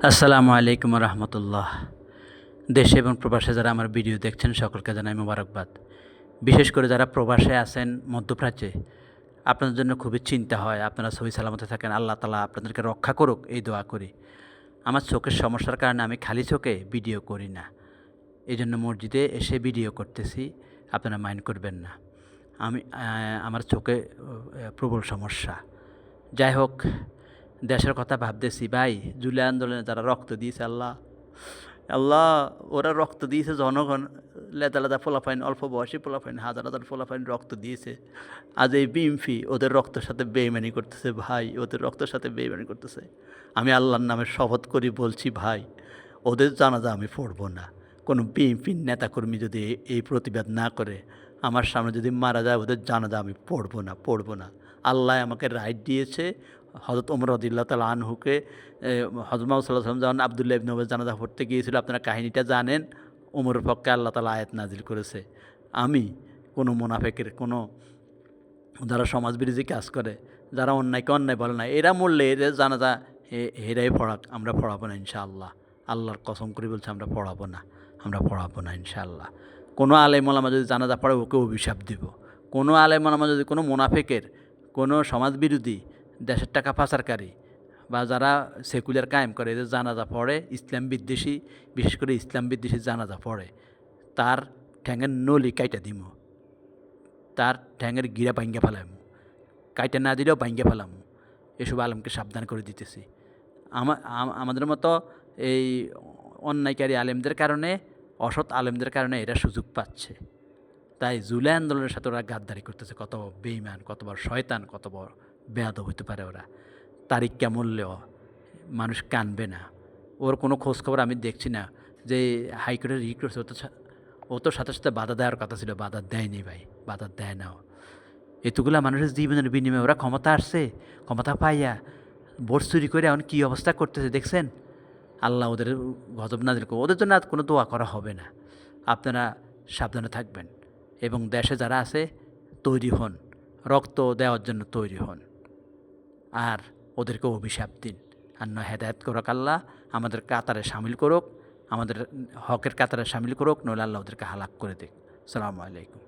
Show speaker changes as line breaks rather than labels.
আসসালামু আলাইকুম রহমতুল্লাহ। দেশে এবং প্রবাসে যারা আমার ভিডিও দেখছেন সকলকে জানাই মোবারকবাদ। বিশেষ করে যারা প্রবাসে আছেন মধ্যপ্রাচ্যে, আপনাদের জন্য খুবই চিন্তা হয়। আপনারা সহি সালামতে থাকেন, আল্লাহ তাআলা আপনাদেরকে রক্ষা করুক এই দোয়া করি। আমার চোখের সমস্যার কারণে আমি খালি চোখে ভিডিও করি না, এই জন্য মসজিদে এসে ভিডিও করতেছি, আপনারা মাইন্ড করবেন না। আমার চোখে প্রবল সমস্যা। যাই হোক, দেশের কথা ভাবতেছি ভাই। জুলাই আন্দোলনে যারা রক্ত দিয়েছে, আল্লাহ আল্লাহ, ওরা রক্ত দিয়েছে, জনগণ লেদা লেদা পোলাপাইন, অল্প বয়সী পোলাপাইন, হাজার হাজার পোলাপাইন রক্ত দিয়েছে। আজ এই বিএমপি ওদের রক্তের সাথে বেইমানি করতেছে ভাই, ওদের রক্তের সাথে বেইমানি করতেছে। আমি আল্লাহর নামে শপথ করি বলছি ভাই, ওদের জানাজা আমি পড়ব না। কোনো বিএনপির নেতাকর্মী যদি এই প্রতিবাদ না করে, আমার সামনে যদি মারা যায়, ওদের জানাজা আমি পড়ব না। আল্লাহ আমাকে রাইট দিয়েছে। হযরত ওমর রাদিয়াল্লাহু তাআলা আনহুকে হযরত মুহাম্মদ সাল্লাল্লাহু আলাইহি ওয়াসাল্লাম যখন আব্দুল্লাহ ইবনে উবাইর জানাজা পড়তে গিয়েছিল, আপনারা কাহিনীটা জানেন। ওমরের পক্ষে আল্লাহ তাআলা আয়াত নাজিল করেছে। আমি কোনো মুনাফিকের, কোনো যারা সমাজবিরোধী কাজ করে, যারা অন্যায়কে অন্যায় বলে না, এরা মরলে এদের জানাজা এরাই পড়াক, আমরা পড়াবো না ইনশাআল্লাহ। আল্লাহর কসম করে বলছি, আমরা পড়াবো না ইনশাআল্লাহ। কোনো আলেম ওলামা যদি জানাজা পড়ে, ওকে অভিশাপ দিব। কোনো আলেম ওলামা যদি কোনো মুনাফিকের, কোনো সমাজবিরোধী, দেশের টাকা পাচারকারী বা যারা সেকুলার কায়েম করে, এদের জানাজা পড়ে, ইসলাম বিদ্বেষী, বিশেষ করে ইসলাম বিদ্বেষী জানাজা পড়ে, তার ঠ্যাঙের নলি কাইটা দিব, তার ঠ্যাঙের গিরা ভাঙ্গা ফেলামু, কাইটা না দিলেও ভাঙ্গা ফেলামু। এসব আলেমকে সাবধান করে দিতেছি। আমাদের মতো এই অন্যায়কারী আলেমদের কারণে, অসৎ আলেমদের কারণে এরা সুযোগ পাচ্ছে। তাই জুলাই আন্দোলনের সাথে ওরা গাদ্দারি করতেছে। কত বেঈমান, কত বড় শয়তান, কত বড় বেয়াদব হইতে পারে ওরা। তারিখ মরলেও মানুষ কানবে না। ওর কোনো খোঁজখবর আমি দেখছি না। যে হাইকোর্টের ই করছে, ও তো সাথে সাথে বাধা দেওয়ার কথা ছিল, বাধা দেয়নি ভাই, বাধা দেয় না। এতগুলা মানুষের জীবনের বিনিময়ে ওরা ক্ষমতা আসছে, ক্ষমতা পাইয়া ভোট চুরি করে এখন কী অবস্থা করতেছে দেখছেন। আল্লাহ ওদের গজব নাজিল করবে। ওদের জন্য আর কোনো দোয়া করা হবে না। আপনারা সাবধানে থাকবেন এবং দেশে যারা আছে তৈরি হন, রক্ত দেওয়ার জন্য তৈরি হন, আর ওদেরকে অভিশাপ দিন। আর নয় হেদায়েত করুক আল্লাহ, আমাদের কাতারে সামিল করুক, আমাদের হকের কাতারে সামিল করুক, নইলে আল্লাহ ওদেরকে হালাক করে দিক। আসসালামু আলাইকুম।